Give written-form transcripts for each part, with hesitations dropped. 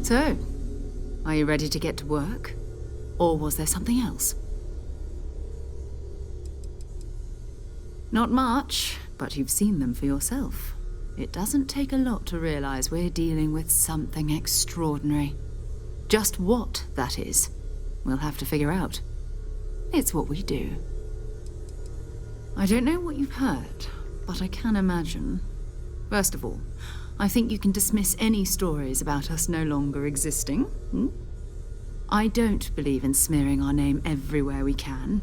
So, are you ready to get to work? Or was there something else? Not much, but you've seen them for yourself. It doesn't take a lot to realize we're dealing with something extraordinary. Just what that is, we'll have to figure out. It's what we do. I don't know what you've heard, but I can imagine. First of all, I think you can dismiss any stories about us no longer existing. I don't believe in smearing our name everywhere we can.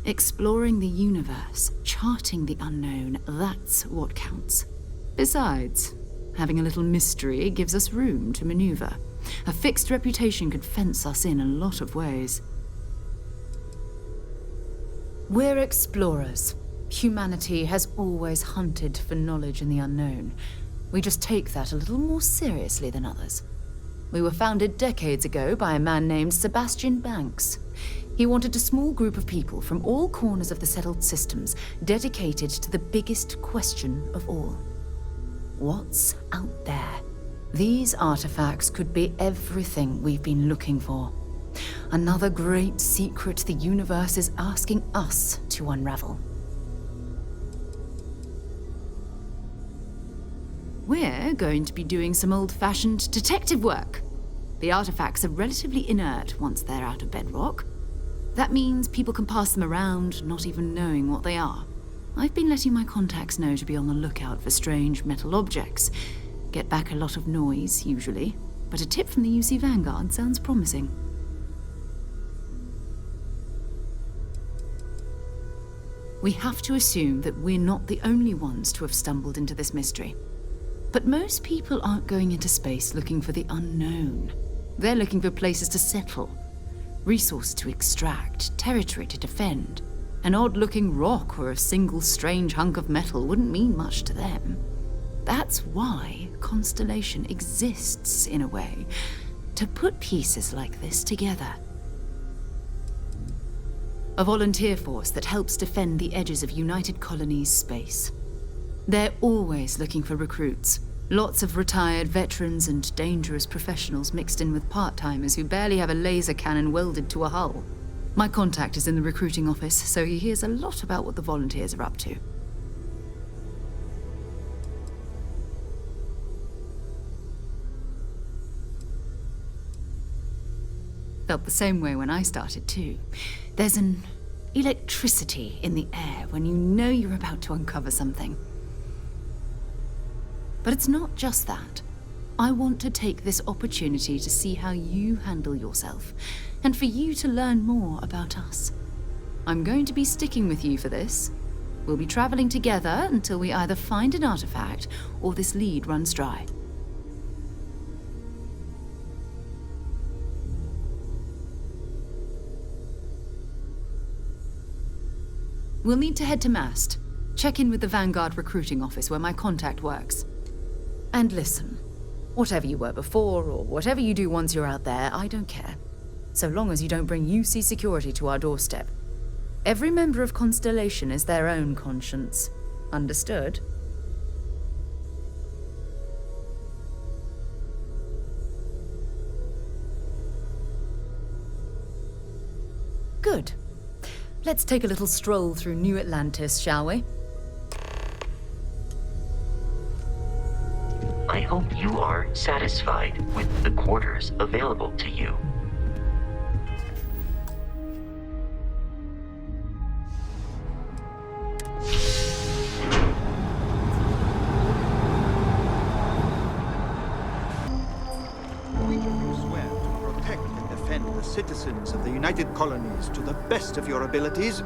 Exploring the universe, charting the unknown, that's what counts. Besides, having a little mystery gives us room to maneuver. A fixed reputation could fence us in a lot of ways. We're explorers. Humanity has always hunted for knowledge in the unknown. We just take that a little more seriously than others. We were founded decades ago by a man named Sebastian Banks. He wanted a small group of people from all corners of the settled systems dedicated to the biggest question of all. What's out there? These artifacts could be everything we've been looking for. Another great secret the universe is asking us to unravel. We're going to be doing some old-fashioned detective work. The artifacts are relatively inert once they're out of bedrock. That means people can pass them around, not even knowing what they are. I've been letting my contacts know to be on the lookout for strange metal objects. Get back a lot of noise, usually, but a tip from the UC Vanguard sounds promising. We have to assume that we're not the only ones to have stumbled into this mystery. But most people aren't going into space looking for the unknown. They're looking for places to settle, resources to extract, territory to defend. An odd-looking rock or a single strange hunk of metal wouldn't mean much to them. That's why Constellation exists, in a way, to put pieces like this together. A volunteer force that helps defend the edges of United Colonies space. They're always looking for recruits. Lots of retired veterans and dangerous professionals mixed in with part-timers who barely have a laser cannon welded to a hull. My contact is in the recruiting office, so he hears a lot about what the volunteers are up to. Felt the same way when I started too. There's an electricity in the air when you know you're about to uncover something. But it's not just that. I want to take this opportunity to see how you handle yourself, and for you to learn more about us. I'm going to be sticking with you for this. We'll be traveling together until we either find an artifact or this lead runs dry. We'll need to head to Mast. Check in with the Vanguard recruiting office where my contact works. And listen, whatever you were before, or whatever you do once you're out there, I don't care. So long as you don't bring UC security to our doorstep. Every member of Constellation is their own conscience. Understood? Good. Let's take a little stroll through New Atlantis, shall we? I hope you are satisfied with the quarters available to you. You swear to protect and defend the citizens of the United Colonies to the best of your abilities,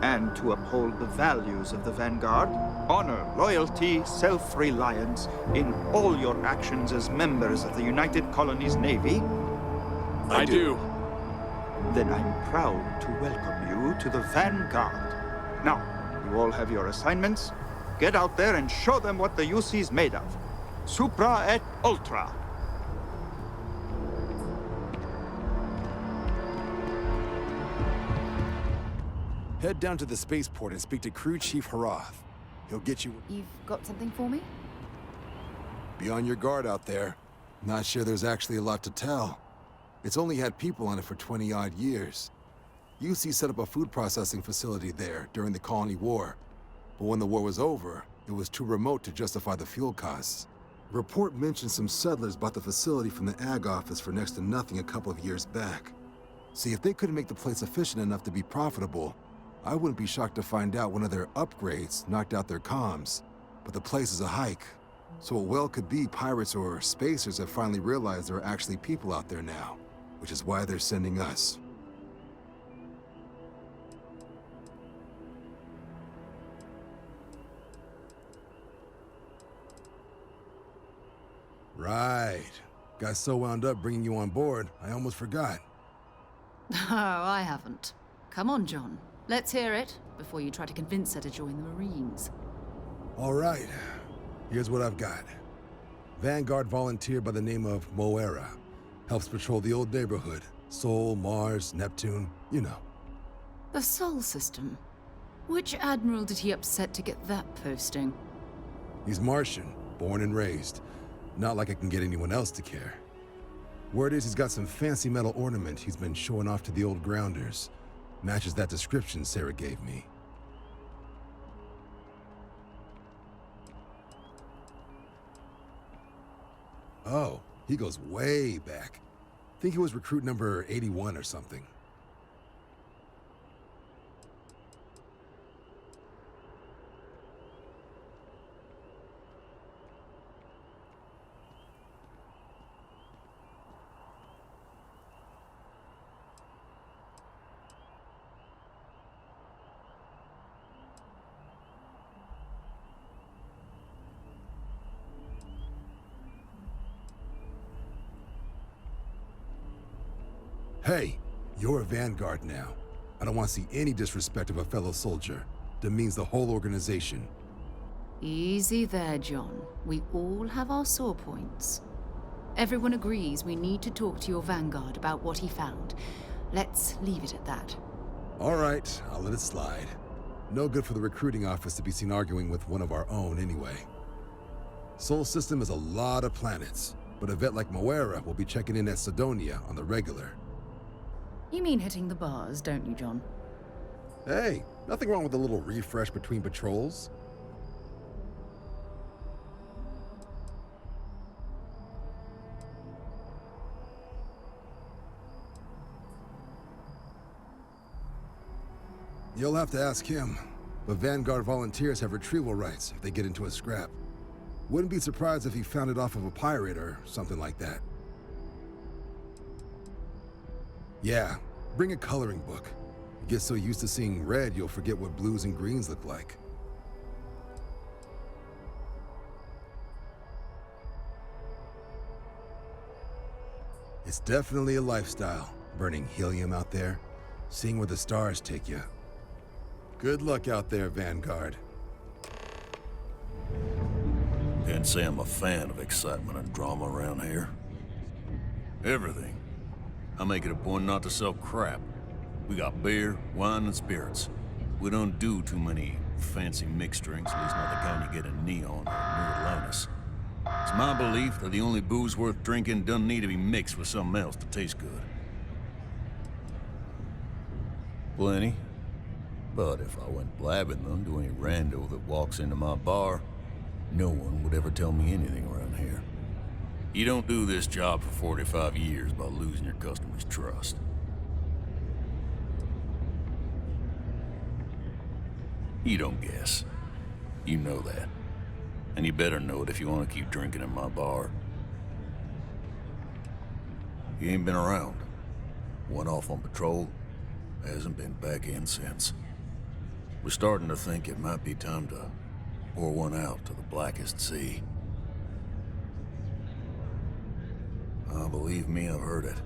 and to uphold the values of the Vanguard, honor, loyalty, self-reliance in all your actions as members of the United Colonies Navy? I do. Then I'm proud to welcome you to the Vanguard. Now, you all have your assignments. Get out there and show them what the UC's made of. Supra et Ultra. Head down to the spaceport and speak to Crew Chief Harath. He'll get you... You've got something for me? Be on your guard out there. Not sure there's actually a lot to tell. It's only had people on it for 20-odd years. UC set up a food processing facility there during the Colony War. But when the war was over, it was too remote to justify the fuel costs. A report mentioned some settlers bought the facility from the Ag office for next to nothing a couple of years back. See, if they couldn't make the place efficient enough to be profitable, I wouldn't be shocked to find out one of their upgrades knocked out their comms. But the place is a hike, so it well could be pirates or spacers have finally realized there are actually people out there now, which is why they're sending us. Right. Got so wound up bringing you on board, I almost forgot. Oh, I haven't. Come on, John. Let's hear it before you try to convince her to join the Marines. All right. Here's what I've got. Vanguard volunteer by the name of Moera. Helps patrol the old neighborhood. Sol, Mars, Neptune, you know. The Sol system. Which admiral did he upset to get that posting? He's Martian, born and raised. Not like I can get anyone else to care. Word is he's got some fancy metal ornament he's been showing off to the old grounders. Matches that description Sarah gave me. Oh, he goes way back. Think he was recruit number 81 or something. Hey, you're a Vanguard now. I don't want to see any disrespect of a fellow soldier. Demeans the whole organization. Easy there, John. We all have our sore points. Everyone agrees we need to talk to your Vanguard about what he found. Let's leave it at that. All right, I'll let it slide. No good for the recruiting office to be seen arguing with one of our own anyway. Sol system is a lot of planets, but a vet like Moera will be checking in at Cyndonia on the regular. You mean hitting the bars, don't you, John? Hey, nothing wrong with a little refresh between patrols. You'll have to ask him, but Vanguard volunteers have retrieval rights if they get into a scrap. Wouldn't be surprised if he found it off of a pirate or something like that. Yeah, bring a coloring book. You get so used to seeing red, you'll forget what blues and greens look like. It's definitely a lifestyle, burning helium out there, seeing where the stars take you. Good luck out there, Vanguard. Can't say I'm a fan of excitement and drama around here. Everything. I make it a point not to sell crap. We got beer, wine, and spirits. We don't do too many fancy mixed drinks, at least not the kind you get in Neon or New Atlantis. It's my belief that the only booze worth drinking doesn't need to be mixed with something else to taste good. Plenty. But if I went blabbing them to any rando that walks into my bar, no one would ever tell me anything around here. You don't do this job for 45 years by losing your customers' trust. You don't guess. You know that. And you better know it if you want to keep drinking in my bar. You ain't been around. Went off on patrol, hasn't been back in since. We're starting to think it might be time to pour one out to the blackest sea. Believe me, I've heard it.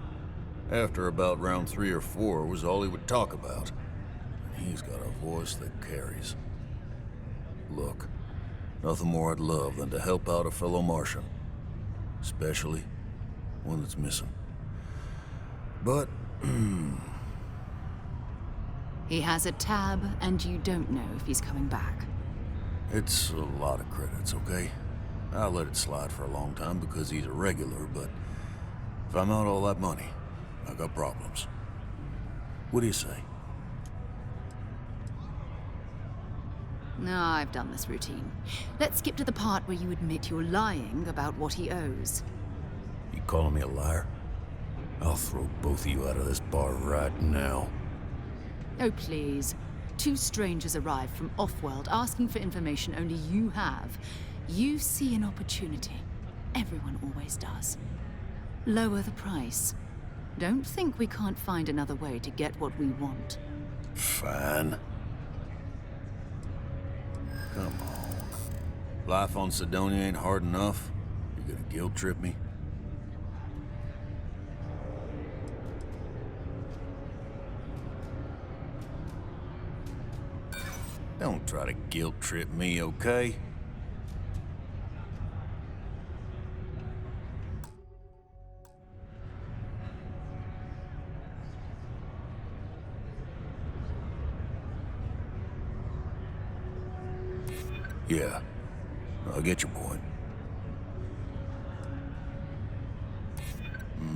After about round 3 or 4 was all he would talk about. And he's got a voice that carries. Look, nothing more I'd love than to help out a fellow Martian. Especially one that's missing. But, He has a tab, and you don't know if he's coming back. it's a lot of credits, okay? I'll let it slide for a long time because he's a regular, but if I'm out all that money, I got problems. What do you say? No, I've done this routine. Let's skip to the part where you admit you're lying about what he owes. You calling me a liar? I'll throw both of you out of this bar right now. Oh, please. Two strangers arrive from off-world asking for information only you have. You see an opportunity. Everyone always does. Lower the price. Don't think we can't find another way to get what we want. Fine. Come on. Life on Cyndonia ain't hard enough. You gonna guilt trip me? Don't try to guilt trip me, okay? Yeah, I get your point.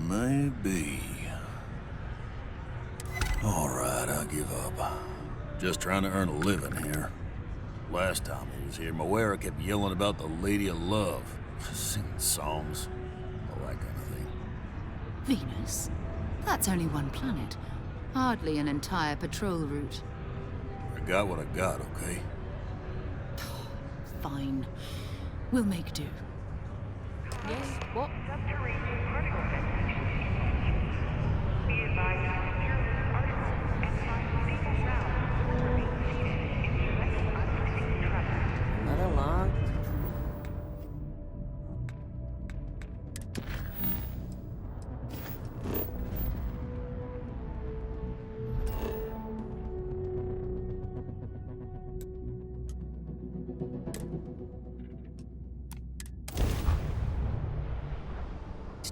Maybe. All right, I give up. Just trying to earn a living here. Last time he was here, Moira kept yelling about the Lady of Love, singing songs, all that kind of thing. Venus? That's only one planet. Hardly an entire patrol route. I got what I got, okay? Fine. We'll make do. Yes, what? Subterranean particle detonation. Be advised to secure this article and find stable ground for being seated in the event of unforeseen trouble. Another log?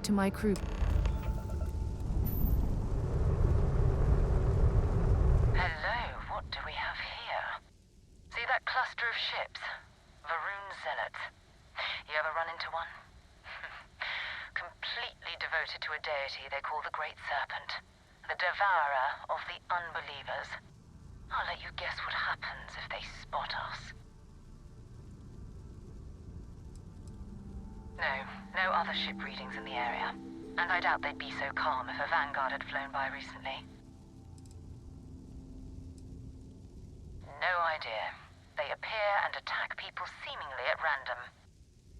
To my crew. Hello, what do we have here? See that cluster of ships? Varun Zealots. You ever run into one? Completely devoted to a deity they call the Great Serpent, the devourer of the unbelievers. I'll let you guess what happens if they spot us. No other ship readings in the area. And I doubt they'd be so calm if a Vanguard had flown by recently. No idea. They appear and attack people seemingly at random.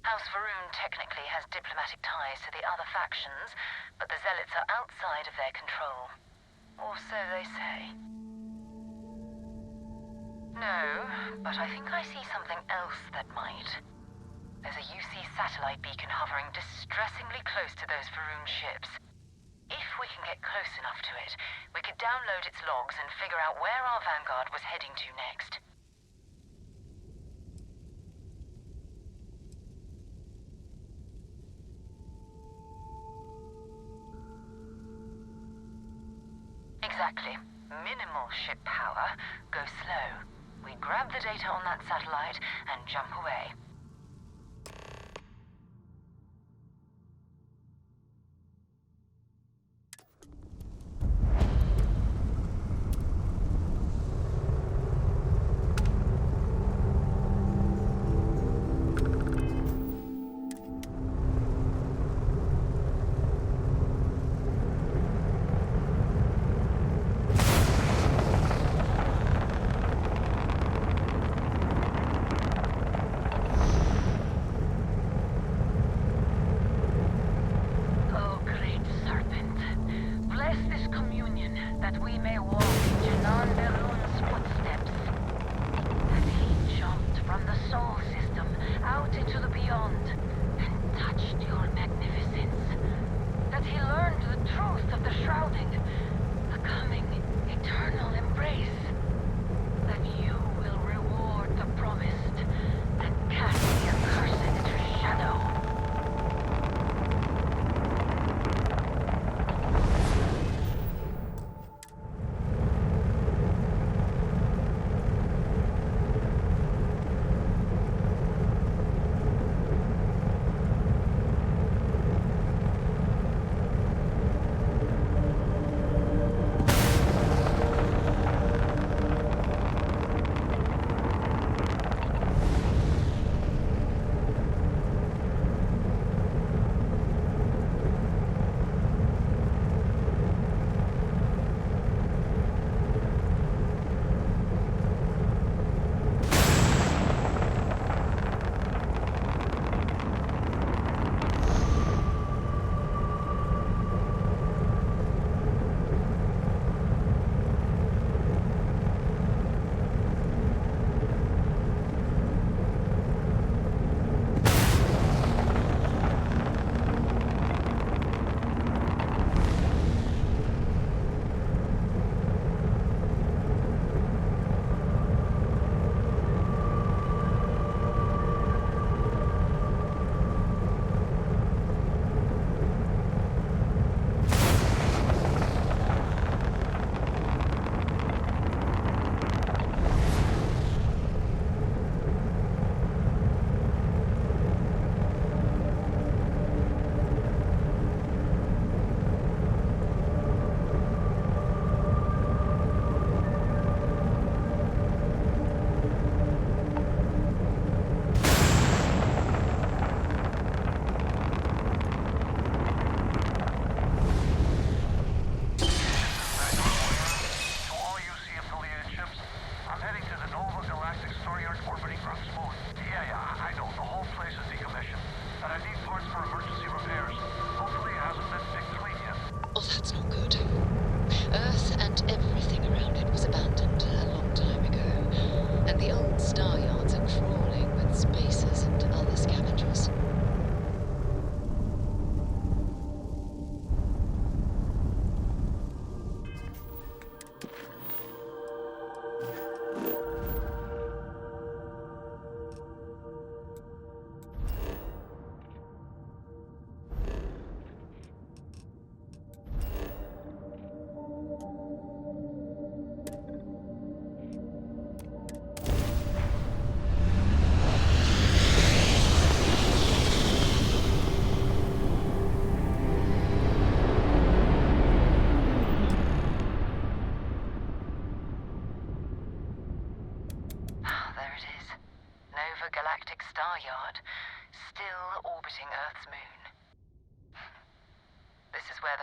House Varun technically has diplomatic ties to the other factions, but the Zealots are outside of their control. Or so they say. No, but I think I see something else that might. There's a UC satellite beacon hovering distressingly close to those Varun ships. If we can get close enough to it, we could download its logs and figure out where our Vanguard was heading to next. Exactly. Minimal ship power, go slow. We grab the data on that satellite and jump away.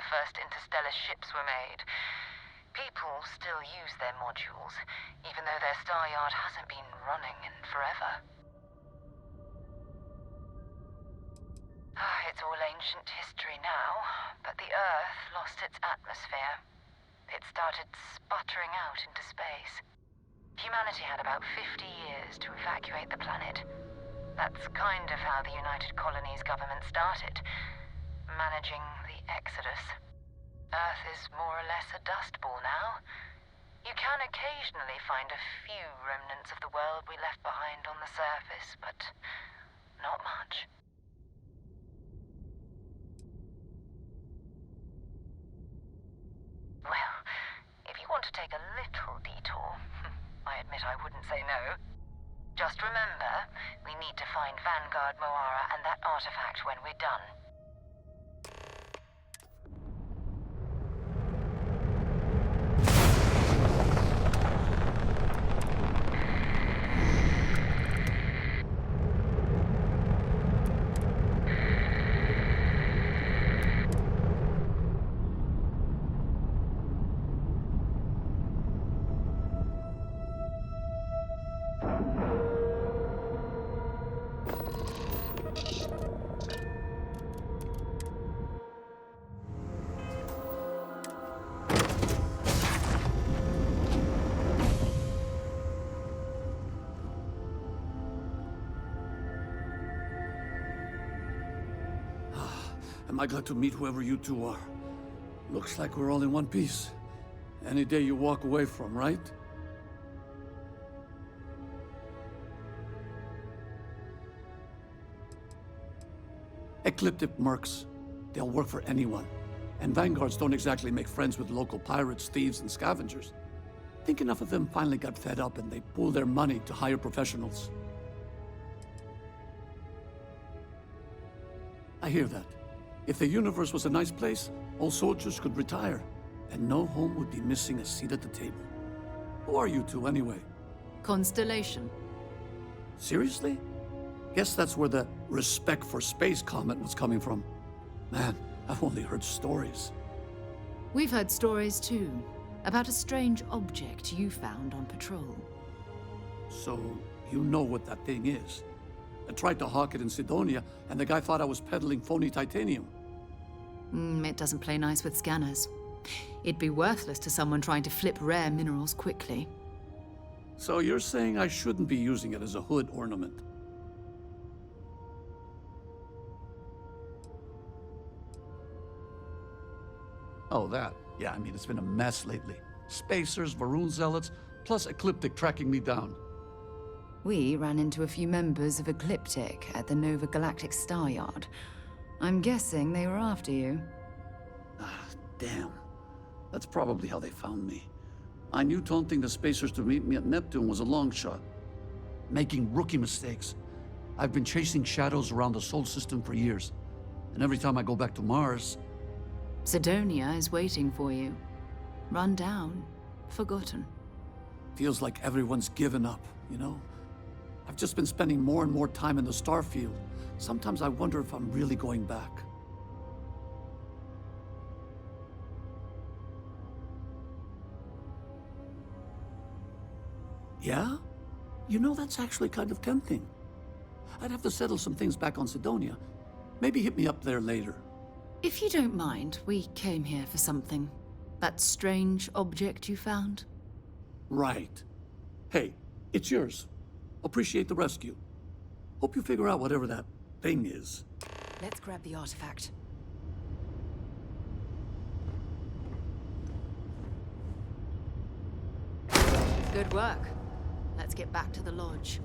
first interstellar ships were made. People still use their modules, even though their star yard hasn't been running in forever. It's all ancient history now, but the Earth lost its atmosphere. It started sputtering out into space. Humanity had about 50 years to evacuate the planet. That's kind of how the United Colonies government started, managing the exodus. Earth is more or less a dust ball now. You can occasionally find a few remnants of the world we left behind on the surface, but not much. Well, if you want to take a little detour, I admit I wouldn't say no. Just remember, we need to find Vanguard Moara and that artifact when we're done. Am I glad to meet whoever you two are. Looks like we're all in one piece. Any day you walk away from, right? Ecliptic mercs. They'll work for anyone. And Vanguards don't exactly make friends with local pirates, thieves, and scavengers. Think enough of them finally got fed up and they pooled their money to hire professionals. I hear that. If the universe was a nice place, all soldiers could retire, and no home would be missing a seat at the table. Who are you two, anyway? Constellation. Seriously? Guess that's where the respect for space comment was coming from. Man, I've only heard stories. We've heard stories too, about a strange object you found on patrol. So, you know what that thing is? I tried to hawk it in Cyndonia, and the guy thought I was peddling phony titanium. It doesn't play nice with scanners. It'd be worthless to someone trying to flip rare minerals quickly. So you're saying I shouldn't be using it as a hood ornament? Oh, that. Yeah, I mean, it's been a mess lately. Spacers, Varun zealots, plus Ecliptic tracking me down. We ran into a few members of Ecliptic at the Nova Galactic Star Yard. I'm guessing they were after you. Ah, damn. That's probably how they found me. I knew taunting the Spacers to meet me at Neptune was a long shot. Making rookie mistakes. I've been chasing shadows around the Sol system for years. And every time I go back to Mars... Cyndonia is waiting for you. Run down. Forgotten. Feels like everyone's given up, you know? I've just been spending more and more time in the Starfield. Sometimes I wonder if I'm really going back. Yeah? You know, that's actually kind of tempting. I'd have to settle some things back on Cyndonia. Maybe hit me up there later. If you don't mind, we came here for something. That strange object you found? Right. Hey, it's yours. Appreciate the rescue. Hope you figure out whatever that thing is. Let's grab the artifact. Good work. Let's get back to the lodge.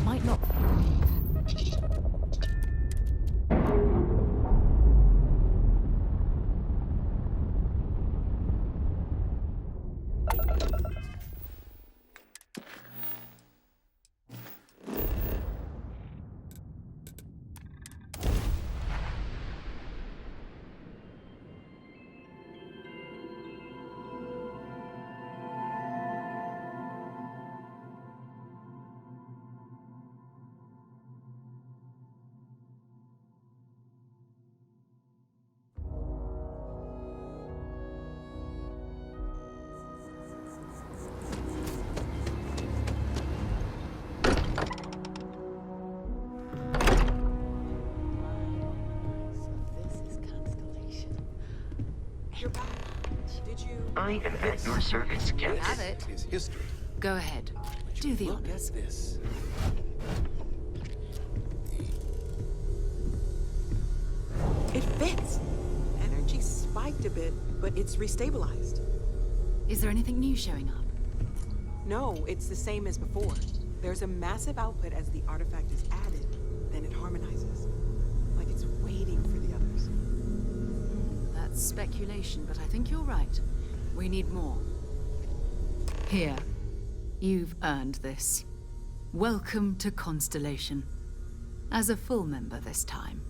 Might not. I am at your service, You Captain. have it. Is history. Go ahead. Do the Look honors. at this. It fits. Energy spiked a bit, but it's restabilized. Is there anything new showing up? No, it's the same as before. There's a massive output as the artifact is added, then it harmonizes. Like it's waiting for the others. That's speculation, but I think you're right. We need more. Here. You've earned this. Welcome to Constellation. As a full member this time.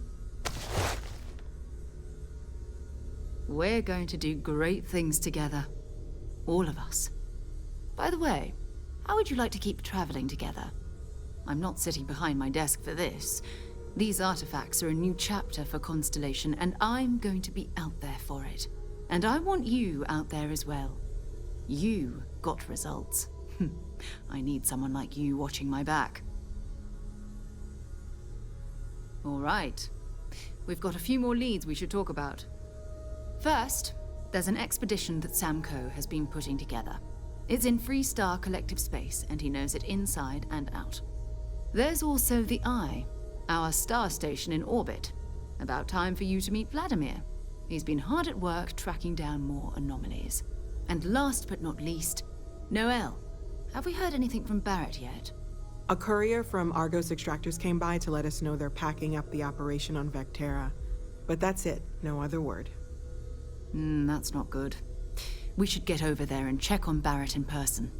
We're going to do great things together. All of us. By the way, how would you like to keep traveling together? I'm not sitting behind my desk for this. These artifacts are a new chapter for Constellation, and I'm going to be out there for it. And I want you out there as well. You got results. I need someone like you watching my back. All right. We've got a few more leads we should talk about. First, there's an expedition that Samco has been putting together. It's in Freestar Collective Space, and he knows it inside and out. There's also the Eye, our star station in orbit. About time for you to meet Vladimir. He's been hard at work tracking down more anomalies. And last but not least, Noel. Have we heard anything from Barrett yet? A courier from Argos Extractors came by to let us know they're packing up the operation on Vectera. But that's it, no other word. That's not good. We should get over there and check on Barrett in person.